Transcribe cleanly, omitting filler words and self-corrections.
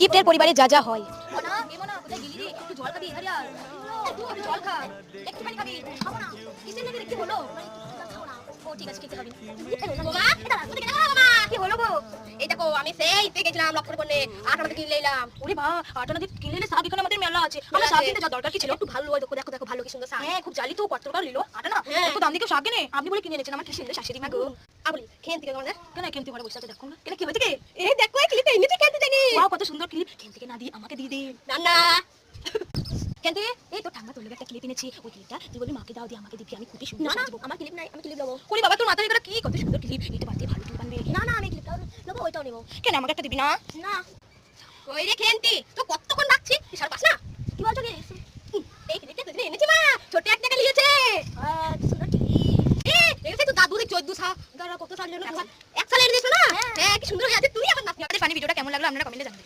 কিপ্টের পরিবারে যা যা হয়। আমি সেই গেছিলাম লক্ষ্য করতে আটানাতে কিনে এলাম। ওরে বা, আটানা দিয়ে কিনলে শাক এখানে আমাদের মেলা আছে। আমরা শাক কিনতে যা দরকার কি ছিল? একটু ভালো হয়, দেখো দেখো দেখো ভালো কি সুন্দর শাক। হ্যাঁ, খুব জালি তো, কত টাকা নিল আটানা। হ্যাঁ। এত দাম দিয়ে কেউ শাক কিনে? আপনি বলে কিনে এনেছেন, আমার কি সুন্দর শাশুড়ি মা গো। আপনি খেয়ে থেকে তোমাদের কেন কেন ঘরে বসে আছে দেখো না? কেন কি হয়েছে কি? এই দেখো এই ক্লিপটা এনেছি খেতে জানি। ওয়াও, কত সুন্দর ক্লিপ। কেন থেকে না দিয়ে আমাকে দিয়ে দে। রান্না কেন থেকে? এই তো ঠাম্মা তোর লেগে একটা ক্লিপ এনেছি, ওই ক্লিপটা তুই বলি মাকে দাও, দিয়ে আমাকে দিবি, আমি খুবই সুন্দর না না সাজবো। আমার ক্লিপ নাই, আমি ক্লিপ দেবো। ওরে বাবা, তোর মাথায় এগুলো কি? কত সুন্দর ক্লিপ, নিতে পারতে ভালো ক্লিপ আনবে। না না আমি ক্লিপটা নেবো, ওইটাও নেবো। কেন আমাকে একটা দিবি না? না ওই রে খেন্তি তো কতক্ষণ রাখছি সার পাস না কি বলছো কি এই ক্লিপটা তুই এনেছি মা ছোট এক টাকা নিয়েছে সুন্দর ক্লিপ এই তো দাদু দেখ 14 সাল দাদা কত সাল জানো 1 সাল এনে দিছ না হ্যাঁ কি সুন্দর হয়ে আছে তুই আমার নাতনি। আপনাদের ফানি ভিডিওটা কেমন লাগলো আপনারা কমেন্টে জানাবেন।